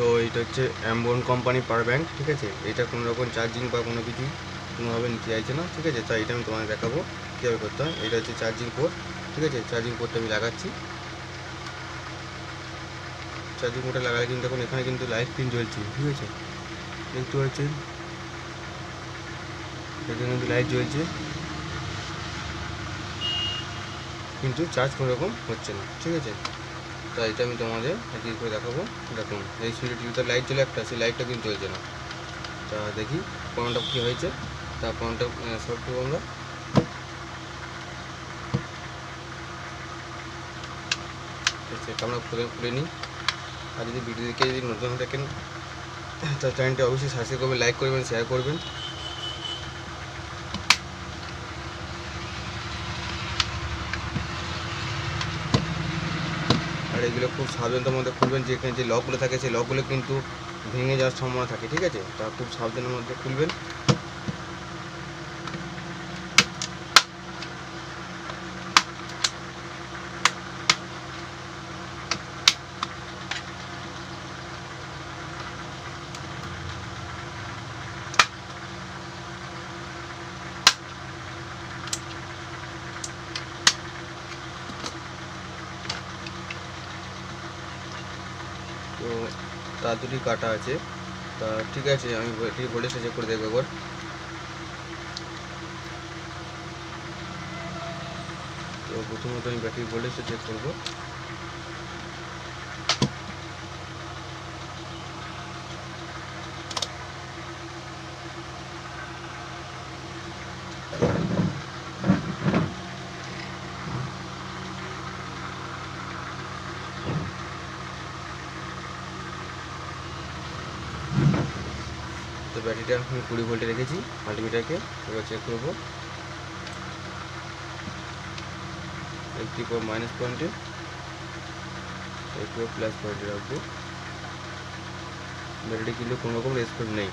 তো এটা হচ্ছে অ্যাম্বন কোম্পানি পাওয়ার ব্যাংক, ঠিক আছে। এটা কোনো রকম চার্জিং বা কোনো কিছু কোনোভাবে নিতে চাইছে না, ঠিক আছে। তাই এটা আমি তোমাকে দেখাবো কীভাবে করতে হয়। এটা হচ্ছে চার্জিং পোর্ট, ঠিক আছে। চার্জিং পোর্টটা আমি লাগাচ্ছি। চার্জিং পোর্টে লাগালে কিন্তু এখন এখানে কিন্তু লাইট পিন জ্বলছে, ঠিক আছে, দেখতে পাচ্ছেন। এখানে কিন্তু লাইট জ্বলছে, কিন্তু চার্জ কোনো রকম হচ্ছে না, ঠিক আছে। তাই এটা আমি তোমাদের একই করে দেখাবো। দেখুন এই সুইচ টিভিতে লাইট জ্বলে একটা, সেই লাইটটা কিন্তু জ্বলছে না। তা দেখি প্রবলেমটা কী হয়েছে। তা প্রবলেমটা সলভ করবো আমরা। সেটা আমরা খুলে নিই। আর যদি ভিডিও দেখে যদি নতুন থাকেন তার চ্যানেলটি অবশ্যই সাবস্ক্রাইব করবেন, লাইক করবেন, শেয়ার করবেন। আর এগুলো খুব সাবধানতার মধ্যে খুলবেন। যেখানে যে লকগুলো থাকে সেই লকগুলো কিন্তু ভেঙে যাওয়ার সম্ভাবনা থাকে, ঠিক আছে। তা খুব সাবধানের মধ্যে খুলবেন। তো তার দুটি কাটা আছে। তা ঠিক আছে, আমি এটি ভোল্টেজটা চেক করে দেখবো একবার। তো প্রথমত আমি ব্যাটারি ভোল্টেজটা চেক করবো। তো ব্যাটারিটা আমি 20 ভোল্টে রেখেছি মাল্টিমিটারকে। এবার চেক করবো একটি মাইনাস পয়েন্টে, একটু প্লাস পয়েন্টে রাখবো। ব্যাটারি কিন্তু কোনো রকম রেসপন্স নেই।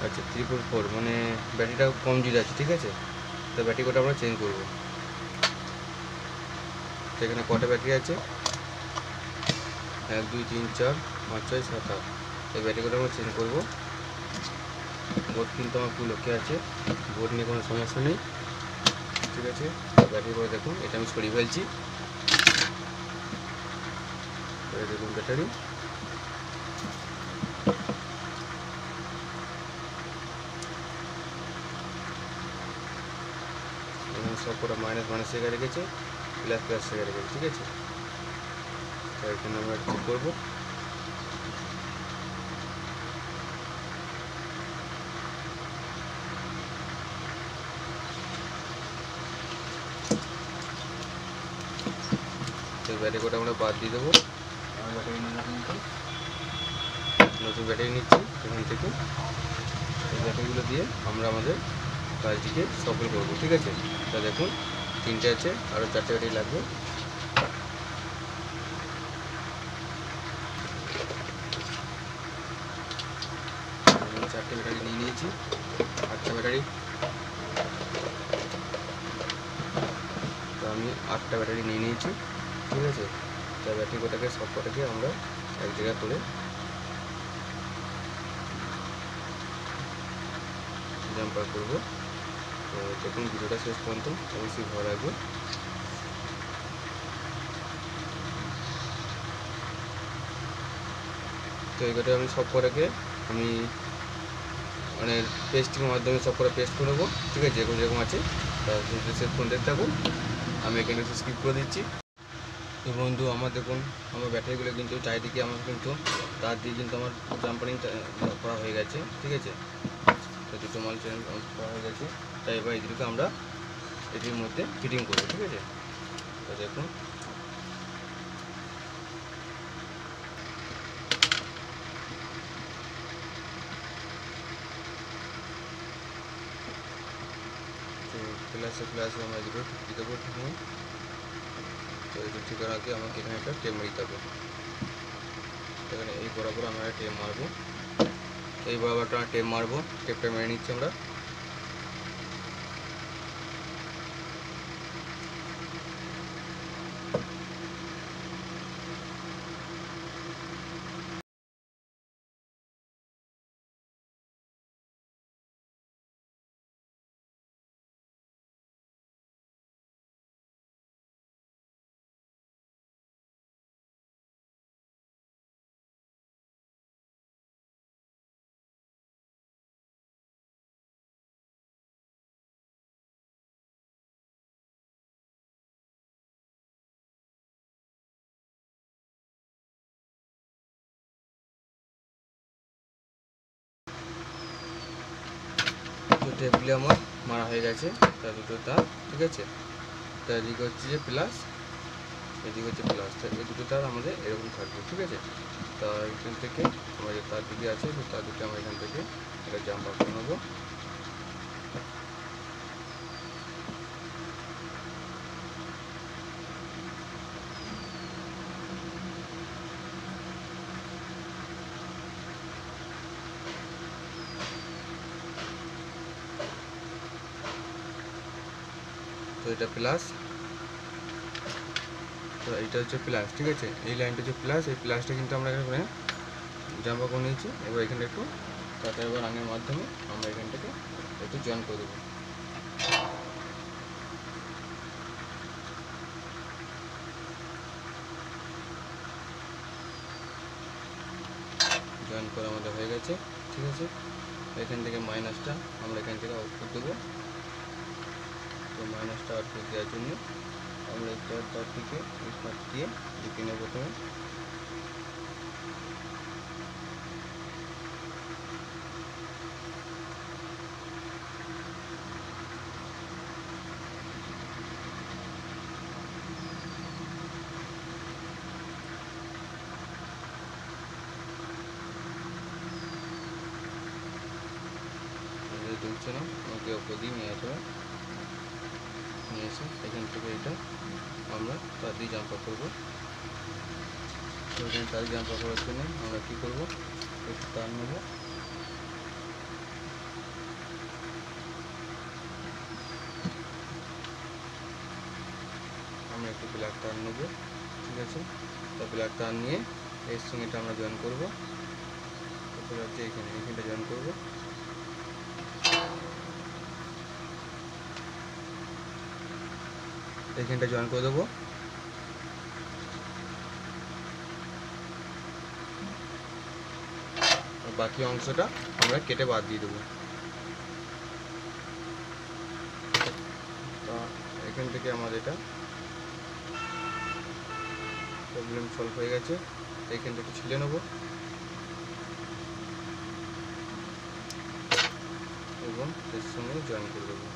আচ্ছা 344, মানে ব্যাটারিটা কম জিরো আছে, ঠিক আছে। তো ব্যাটারি কোটা আমরা চেঞ্জ করবো। এখানে কটা ব্যাটারি আছে? 1 2 3 4 5 6 7 8। এই ব্যাটারি কোটা আমরা চেঞ্জ করবো। বোর্ড কিন্তু আমার ফুল ওকে আছে, বোর্ড নিয়ে কোনো সমস্যা নেই, ঠিক আছে। ব্যাটারি করে দেখুন, এটা আমি সরিয়ে ফেলছি। দেখুন ব্যাটারি সব কটা মাইনাস মাইনাস জায়গায় রেখেছে, প্লাস প্লাস জায়গায় রেখেছে, ঠিক আছে। তো এখানে আমরা চেক করবো। তো ব্যাটারি কোটা আমরা বাদ দিয়ে দেবো। আমার ব্যাটারি নতুন ব্যাটারি নিচ্ছি এখান থেকে। এই ব্যাটারিগুলো দিয়ে আমরা আমাদের কাজটিকে সফল করবো, ঠিক আছে। তা দেখুন 3টে আছে, আরও 4টে ব্যাটারি লাগবে। আমি 4টে ব্যাটারি নিয়ে নিয়েছি, 8টা ব্যাটারি। তো আমি 8টা ব্যাটারি নিয়ে নিয়েছি, ঠিক আছে। তা ব্যাটারি কোটাকে সব কটাকে আমরা এক জায়গায় করে জাম্পার করবো। তো দেখুন ভিডিওটা শেষ পর্যন্ত অবশ্যই ভালো লাগবে। তো এই কটা আমি সব কটাকে আমি মানে পেস্টিংয়ের মাধ্যমে সব কটা পেস্ট করে নেবো, ঠিক আছে। যেরকম আছে তা শেষ পর্যন্ত দেখতে থাকুন। আমি এখানে একটু স্কিপ করে দিচ্ছি। তো বন্ধু আমার দেখুন, আমার ব্যাটারিগুলো কিন্তু চারিদিকে আমার কিন্তু তার দিয়ে কিন্তু আমার জাম্পারিং করা হয়ে গেছে, ঠিক আছে। তো দুটো মাল চেঞ্জ করা হয়ে গেছে। তাই এবার এই দুটোকে আমরা এটির মধ্যে ফিটিং করবো, ঠিক আছে। তো দেখুন তো প্লাসে আমরা এই দুটো ঠিক দেবো, ঠিক নেই। তো এই দুটো ঠিকানাকে আমাকে এখানে একটা টেপ মারতে হবে। এখানে এই বরাবর আমরা টেপ মারবো, এই বরাবরটা টেপ মারবো। টেপটা মেরে নিচ্ছি আমরা। টেপগুলি আমার মারা হয়ে গেছে, তার দুটো তার, ঠিক আছে। তার এদিকে হচ্ছে যে প্লাস, এদিকে হচ্ছে প্লাস, এই দুটো তার আমাদের এরকম থাকবে, ঠিক আছে। তা এখান থেকে আমার যে তার দুটি আছে, তার দুটো আমরা এখান থেকে একটা জাম্প আপ করে নেবো। তো এটা প্লাস, তো এইটা হচ্ছে প্লাস, ঠিক আছে। এই লাইনটা হচ্ছে প্লাস, এই প্লাসটা কিন্তু আমরা এখানে জাম্প করে নিয়েছি। এবার এখানে একটু তাড়াতাড়ি এবার রাঙের মাধ্যমে আমরা এখান থেকে একটু জয়েন করে দেবো। জয়েন করা আমাদের হয়ে গেছে, ঠিক আছে। এখান থেকে মাইনাসটা আমরা এখান থেকে আউটপুট দেবো। তো মাইনাসটা আউটপুট দেওয়ার জন্য আমরা একটা তার থেকে এই পার্ট দিয়ে ঢুকে নেব প্রথমে। ঢুকছে না, আমাকে ওপর দিয়ে নিয়ে আসবে, নিয়ে এসে এখান থেকে এটা আমরা তার দিয়ে জাম্প আপ করবো। তো এখানে তার জাম্প আপ করার জন্য আমরা কী করবো, একটু তার নেবো, আমরা একটু ব্ল্যাক তার নেবো, ঠিক আছে। তো ব্ল্যাক তার নিয়ে এর সঙ্গে এটা আমরা জয়েন করবো। কোথায় যাচ্ছে, এইখানটা জয়েন করবো। এইখানটা জয়েন করে দেবো। বাকি অংশটা আমরা কেটে বাদ দিয়ে দেবো। তা এখান থেকে আমাদের এটা প্রবলেম সলভ হয়ে গেছে। এইখান থেকে ছিলে নেবো এবং এর সঙ্গে জয়েন করে দেবো।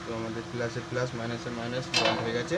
তো আমাদের প্লাসের প্লাস মাইনাসের মাইনাস জয়েন্ট হয়ে গেছে।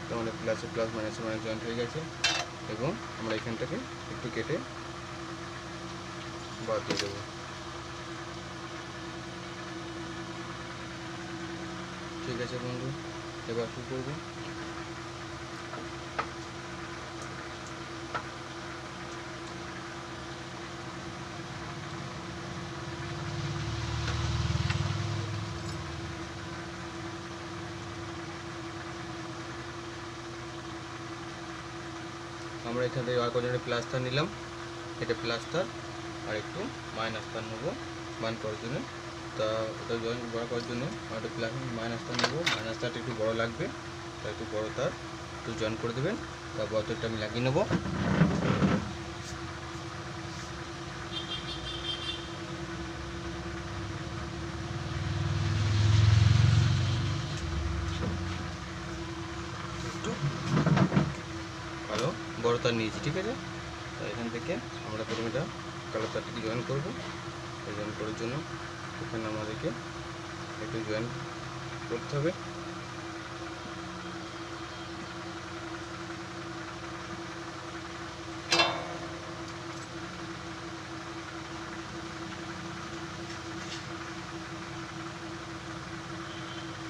তো আমাদের প্লাসের প্লাস মাইনাসের মাইনাস জয়েন্ট হয়ে গেছে এবং আমরা এখানটাকে একটু কেটে বাদ দিয়ে দেবো। ঠিক আছে বন্ধু, এবার কী করবো, আমরা এখান থেকে আর কজনের প্লাস তার নিলাম, এটা প্লাস তার আর একটু মাইনাস তার নেবো বান করার জন্য। তা ওটা জয়েন বড় করার জন্য একটা প্লাস মাইনাস তার নেবো, মাইনাস তারটা একটু বড় লাগবে, তা একটু বড় তার একটু জয়েন করে দেবেন। তারপর অতটা আমি লাগিয়ে নেবো। একটু ভালো বড় তার নিয়েছি, ঠিক আছে। তো এখান থেকে আমরা প্রথমে এটা কালো তারটিকে জয়েন করবো। জয়েন করার জন্য এখানে আমাদেরকে একটু জয়েন করতে হবে।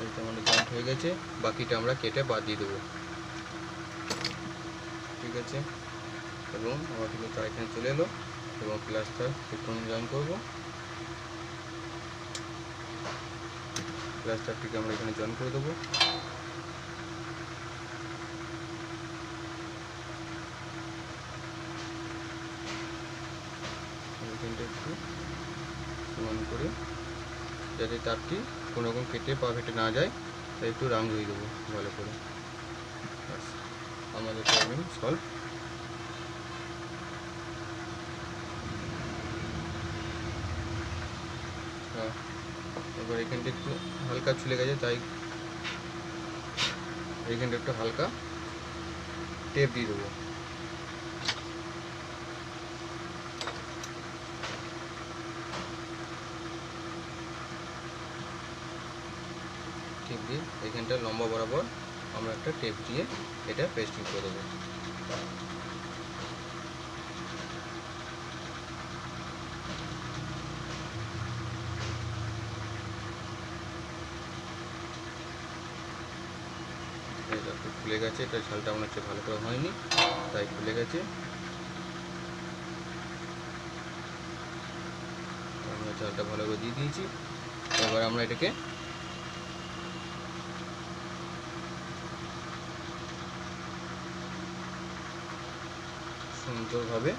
এইটা আমাদের জয়েন্ট হয়ে গেছে, বাকিটা আমরা কেটে বাদ দিয়ে দেবো, ঠিক আছে। এবং আমার কিন্তু তার এখানে চলে এলো এবং প্লাসটা একটু জয়েন করবো। প্লাসটারটিকে আমরা এখানে জয়েন করে দেবো। এখানটা একটু সমান করে যাতে তারটি কোনো রকম কেটে পা ফেটে না যায়, তাই একটু রাং দিয়ে দেবো ভালো করে। আমাদের প্রবলেম সলভ এবার এখানটা একটু হালকা ছুলে গেছে, তাই এইখানটা একটু হালকা টেপ দিয়ে দেবো। টেপ দিয়ে এইখানটা লম্বা বরাবর আমরা একটা টেপ দিয়ে এটা পেস্টিং করে দেবো। এটা একটু খুলে গেছে, এটা ছালটা মনে হচ্ছে ভালো করে হয়নি, তাই খুলে গেছে। আমরা চালটা ভালো করে দিয়ে দিয়েছি। এবার আমরা এটাকে সুন্দরভাবে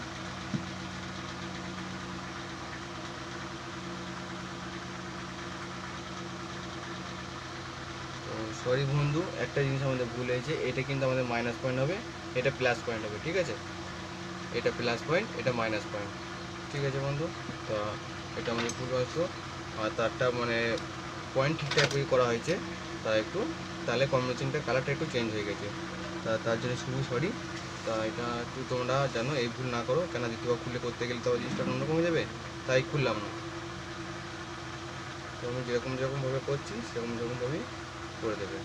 সরি বন্ধু, একটা জিনিস আমাদের ভুল হয়েছে, এটা কিন্তু আমাদের মাইনাস পয়েন্ট হবে, এটা প্লাস পয়েন্ট হবে, ঠিক আছে? এটা প্লাস পয়েন্ট, এটা মাইনাস পয়েন্ট, ঠিক আছে বন্ধু? তো এটা আমাদের ভুল হয়েছে, আর তারটা মানে পয়েন্ট ঠিকঠাক করা হয়েছে, তা একটু তাহলে কম্বিনেশনটা কালারটা একটু চেঞ্জ হয়ে গেছে, তার জন্য খুবই সরি। তা এটা একটু তোমরা জানো এই ভুল না করো, কেন দ্বিতীয়বার খুলে করতে গেলে তো জিনিসটা অন্যরকম হয়ে যাবে, তাই খুললাম না। তো আমি যেরকমভাবে করছি সেরকমভাবেই করে দেবে।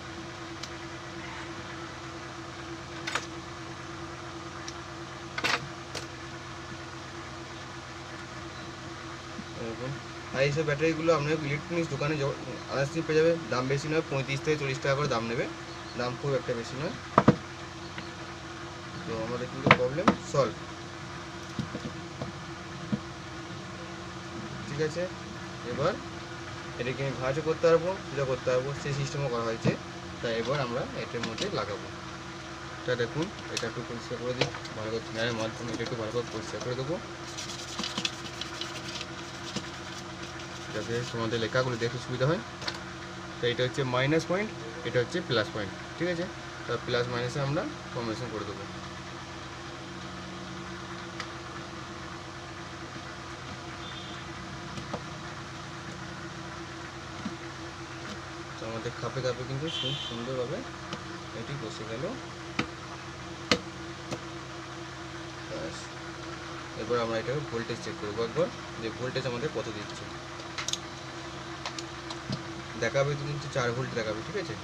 এরকম আর এইসব ব্যাটারিগুলো আপনার ইলেকট্রনিক্স দোকানে আনার্সি পেয়ে যাবে, দাম বেশি নয়, 35 থেকে 40 টাকা করে দাম নেবে, দাম খুব একটা বেশি নয়। তো আমাদের কিন্তু প্রবলেম সলভ, ঠিক আছে? এবার এটাকে আমি ভাঁজও করতে পারবো, পূজা করতে পারবো, সেই সিস্টেমও করা হয়েছে। তাই এবার আমরা এটার মধ্যে লাগাবো। এটা দেখুন, এটা একটু পরিষ্কার করে দিই ভালো করে, ফিনারের মাধ্যমে এটা একটু ভালো করে পরিষ্কার করে দেবো, যাতে তোমাদের লেখাগুলো দেখতে সুবিধা হয়। তো এটা হচ্ছে মাইনাস পয়েন্ট, এটা হচ্ছে প্লাস পয়েন্ট, ঠিক আছে? তা প্লাস মাইনাসে আমরা কম্বিনেশন করে দেবো। তো আমাদের খাপে খাপে কিন্তু খুব সুন্দরভাবে এটি বসে গেল। এবার আমরা এটাকে ভোল্টেজ চেক করবো একবার, যে ভোল্টেজ আমাদের কত দিচ্ছে। দেখাবে কিন্তু 4 ভোল্ট দেখাবে, ঠিক আছে?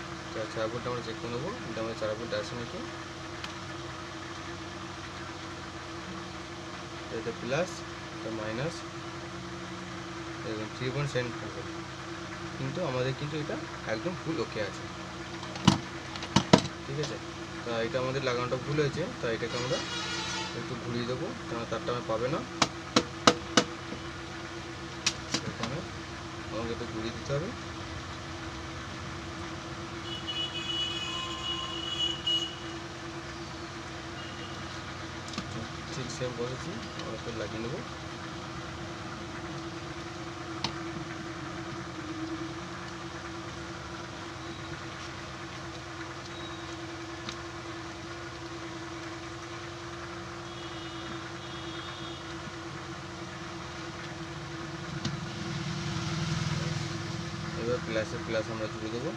4 ভোল্ট আমরা চেক করে নেবো, এটা আমাদের 4 ভোল্ট আসে নাকি। এটা প্লাস, এটা মাইনাস, এবং 3.7 থাকবে, কিন্তু আমাদের কিন্তু এটা একদম ফুল ওকে আছে, ঠিক আছে? তা এটা আমাদের লাগানোটা ভুল হয়েছে, তাই এটাকে আমরা একটু ঘুরিয়ে দেবো, কারণ তারটা আমার পাবে না, এখানে আমাকে একটু ঘুরিয়ে দিতে হবে। ঠিক সেম বসেছি, আমরা একটু লাগিয়ে নেবো। এবার প্লাসে প্লাস আমরা জুড়ে দেবো,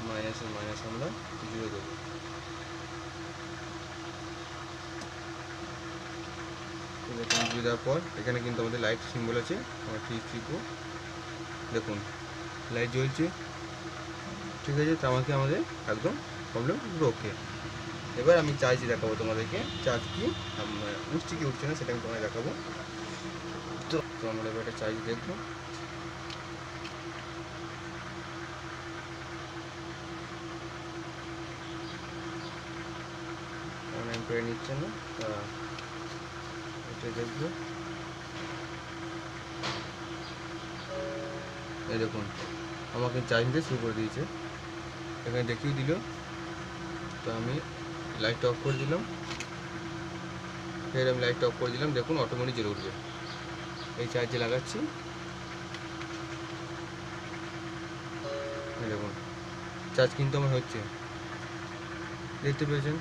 মাইনাসে মাইনাস আমরা জুড়ে দেবো। এরকম জুড়ে দেওয়ার পর এখানে কিন্তু আমাদের লাইট সিম্বল আছে, আমরা টিপবো, দেখুন লাইট জ্বলছে, ঠিক আছে? তো আমাদের একদম প্রবলেম ওকে। এবার আমি চার্জ দেখাবো তোমাদেরকে, চার্জ কি উঠছে কি উঠছে না সেটা আমি তোমাদের দেখাবো। তো আমরা এবার একটা চার্জ দেখবো, করে নিচ্ছে না, তা এটা দেখবো। এই দেখুন আমাকে চার্জ দিতে শুরু করে দিয়েছে, এখানে দেখিয়ে দিল। তো আমি লাইটটা অফ করে দিলাম, ফের আমি লাইটটা অফ করে দিলাম, দেখুন অটোমেটিক জ্বলে উঠবে। এই চার্জে লাগাচ্ছি, দেখুন চার্জ কিন্তু আমার হচ্ছে, দেখতে পেয়েছেন?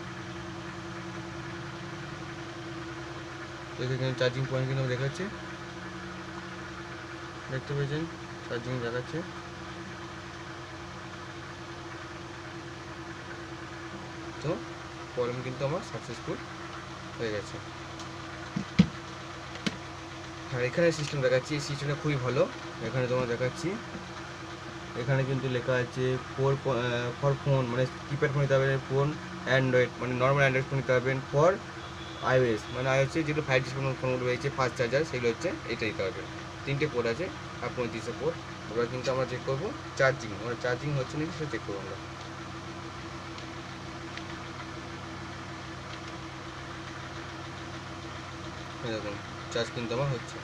তো এখানে চার্জিং পয়েন্ট কিন্তু দেখাচ্ছে, দেখতে পেয়েছেন চার্জিং দেখাচ্ছে। তো কলম কিন্তু আমার সাকসেসফুল হয়ে গেছে। আর এখানে সিস্টেম দেখাচ্ছি, এই সিস্টেমটা খুবই ভালো। এখানে তোমার দেখাচ্ছি, এখানে কিন্তু লেখা আছে ফর ফোন, মানে কিপ্যাড ফোন নিতে পারবেন, ফোন অ্যান্ড্রয়েড মানে নর্মাল অ্যান্ড্রয়েড ফোন নিতে পারবেন, ফর iOS মানে iOS যেগুলো 5G ফোনগুলো রয়েছে ফাস্ট চার্জার, সেগুলো হচ্ছে এটা দিতে পারবেন। 3টে পোর্ট আছে আর 3500 পোর্ট। এবার কিন্তু আমরা চেক করবো চার্জিং, মানে চার্জিং হচ্ছে নাকি সেটা চেক করবো আমরা। দেখুন চার্জ কিন্তু আমার হচ্ছে,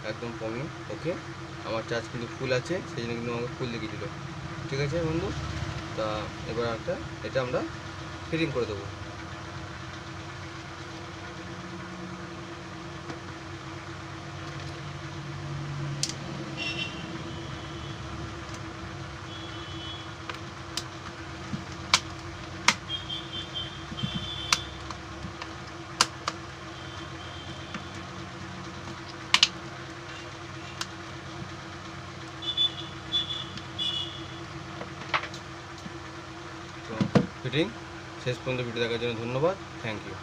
একদম কমই। ওকে, আমার চার্জ কিন্তু ফুল আছে, সেই জন্য কিন্তু আমাকে ফুল দেখিয়ে দিল। ঠিক আছে বন্ধু, তা এবার এটা আমরা ফিটিং করে দেবো। তো ফিটিং শেষ পর্যন্ত ভিডিও দেখার জন্য ধন্যবাদ, থ্যাংক ইউ।